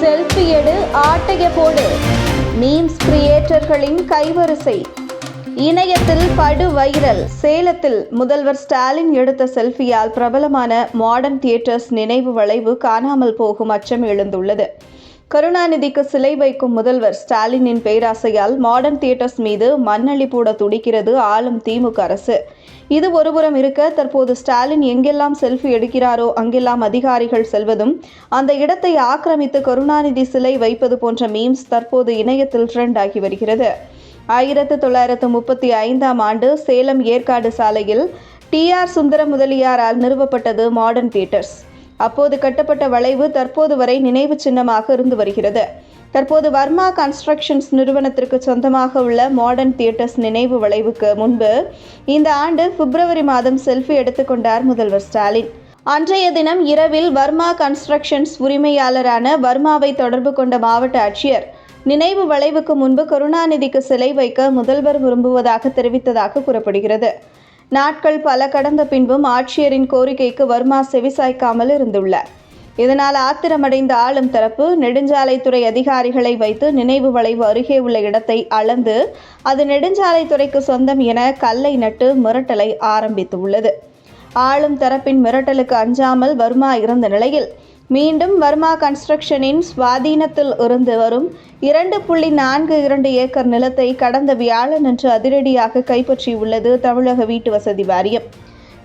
Selfie எடு, ஆட்டைய போடு. Memes கிரியேட்டர்களின் கைவரிசை இணையத்தில் படு வைரல். சேலத்தில் முதல்வர் ஸ்டாலின் எடுத்த செல்ஃபியால் பிரபலமான மாடர்ன் தியேட்டர்ஸ் நினைவு வளைவு காணாமல் போகும் அச்சம் எழுந்துள்ளது. கருணாநிதிக்கு சிலை வைக்கும் முதல்வர் ஸ்டாலினின் பேராசையால் மாடர்ன் தியேட்டர்ஸ் மீது மண்ணள்ளி போட துடிக்கிறது ஆளும் திமுக அரசு. இது ஒருபுறம் இருக்க, தற்போது ஸ்டாலின் எங்கெல்லாம் செல்ஃபி எடுக்கிறாரோ அங்கெல்லாம் அதிகாரிகள் செல்வதும், அந்த இடத்தை ஆக்கிரமித்து கருணாநிதி சிலை வைப்பது போன்ற மீம்ஸ் தற்போது இணையத்தில் ட்ரெண்ட் ஆகி வருகிறது. 1935ஆம் ஆண்டு சேலம் ஏற்காடு சாலையில் TR சுந்தரம் முதலியாரால் நிறுவப்பட்டது மாடர்ன் தியேட்டர்ஸ். அப்போது கட்டப்பட்ட வளைவு தற்போது வரை நினைவு சின்னமாக இருந்து வருகிறது. தற்போது வர்மா கன்ஸ்ட்ரக்ஷன்ஸ் நிறுவனத்திற்கு சொந்தமாக உள்ள மாடர்ன் தியேட்டர்ஸ் நினைவு வளைவுக்கு முன்பு இந்த ஆண்டு பிப்ரவரி மாதம் செல்ஃபி எடுத்துக்கொண்டார் முதல்வர் ஸ்டாலின். அன்றைய தினம் இரவில் வர்மா கன்ஸ்ட்ரக்ஷன்ஸ் உரிமையாளரான வர்மாவை தொடர்பு கொண்ட மாவட்ட ஆட்சியர் நினைவு வளைவுக்கு முன்பு கருணாநிதிக்கு சிலை வைக்க முதல்வர் விரும்புவதாக தெரிவித்ததாக கூறப்படுகிறது. நாட்கள் பல கடந்த பின்பும் ஆட்சியரின் கோரிக்கைக்கு வர்மா செவிசாய்க்காமல் இருந்துள்ளார். இதனால் ஆத்திரமடைந்த ஆளும் தரப்பு நெடுஞ்சாலைத்துறை அதிகாரிகளை வைத்து நினைவு வளைவு அருகே உள்ள இடத்தை அளந்து அது நெடுஞ்சாலைத்துறைக்கு சொந்தம் என கல்லை நட்டு மிரட்டலை ஆரம்பித்துள்ளது. ஆளும் தரப்பின் மிரட்டலுக்கு அஞ்சாமல் வர்மா இருந்த நிலையில் மீண்டும் வர்மா கன்ஸ்ட்ரக்ஷனின் சுவாதீனத்தில் இருந்து வரும் 2.42 ஏக்கர் நிலத்தை கடந்த வியாழனன்று அதிரடியாக கைப்பற்றியுள்ளது தமிழக வீட்டு வசதி வாரியம்.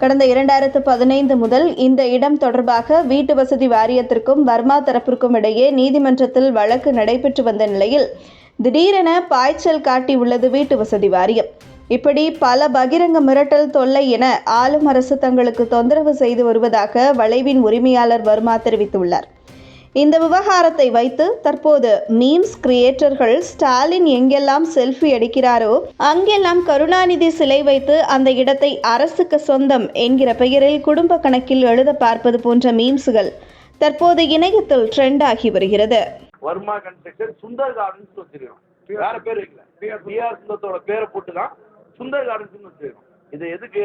கடந்த 2015 முதல் இந்த இடம் தொடர்பாக வீட்டு வசதி வாரியத்திற்கும் வர்மா தரப்பிற்கும் இடையே நீதிமன்றத்தில் வழக்கு நடைபெற்று வந்த நிலையில் திடீரென பாய்ச்சல் காட்டியுள்ளது வீட்டு வசதி வாரியம். இப்படி பல பகிரங்க மிரட்டல், தொல்லை என ஆளும் அரசு தங்களுக்கு தொந்தரவு செய்து வருவதாக வளைவின் உரிமையாளர் வர்மா தெரிவித்துள்ளார். இந்த விவகாரத்தை வைத்து தற்போது மீம்ஸ் கிரியேட்டர்கள் ஸ்டாலின் எங்கெல்லாம் செல்ஃபி எடுக்கிறாரோ அங்கெல்லாம் கருணாநிதி சிலை வைத்து அந்த இடத்தை அரசுக்கு சொந்தம் என்கிற பெயரில் குடும்ப கணக்கில் எழுத பார்ப்பது போன்ற மீம்ஸ்கள் தற்போது இணையத்தில் ட்ரெண்ட் ஆகி வருகிறது. வர்மா கன்ஸ்ட்ரக்ஷன் சுந்தர் கார்டன்ஸ் வச்சிருக்கோம். வேற பேர் வைக்கல, TR சுந்தரத்தோட பேரை போட்டு தான் சுந்தர் கார்டன்ஸ் வச்சிருக்கோம். இது எதுக்கு?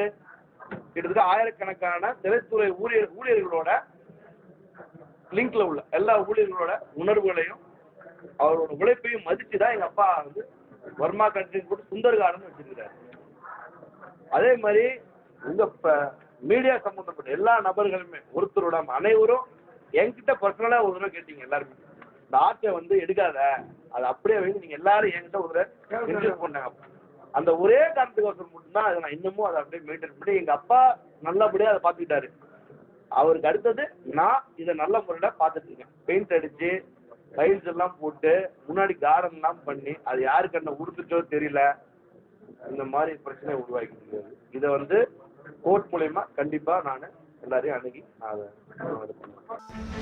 கிட்டத்தட்ட ஆயிரக்கணக்கான திரைத்துறை ஊழியர்களோட லிங்க்ல உள்ள எல்லா ஊழியர்களோட உணர்வுகளையும் அவரோட உழைப்பையும் மதிச்சு தான் எங்க அப்பா வந்து வர்மா கன்ஸ்ட்ரக்ஷன் போட்டு சுந்தர் கார்டன் வச்சிருக்கிறாரு. அதே மாதிரி உங்க மீடியா சம்பந்தப்பட்ட எல்லா நபர்களுமே ஒருத்தரோட அனைவரும் என்கிட்ட பர்சனலா ஒரு தடவை கேட்டீங்க. எல்லாருமே இந்த ஆர்ட்டை வந்து எடுக்காத, அது அப்படியே வந்து நீங்க எல்லாரும் என்கிட்ட ஒரு இன்ட்ரெஸ்ட் பண்ணாங்க. அந்த ஒரே காரணத்துக்கு மட்டும்தான் அதை நான் இன்னமும் அதை அப்படியே மெயின்டைன் பண்ணி எங்க அப்பா நல்லபடியா அதை பார்த்துக்கிட்டாரு. அவருக்கு அடுத்தது நான் இதை நல்ல முறையில் பார்த்துட்டு இருக்கேன். பெயிண்ட் அடிச்சு டைல்ஸ் எல்லாம் போட்டு முன்னாடி கார்டன் எல்லாம் பண்ணி அது யாருக்கு என்ன உடுத்துச்சோ தெரியல, இந்த மாதிரி பிரச்சனை உருவாக்கி முடியாது. இதை வந்து கோர்ட் மூலயமா கண்டிப்பா நான் எல்லாரையும் அணுகி அதை பண்ணுவேன்.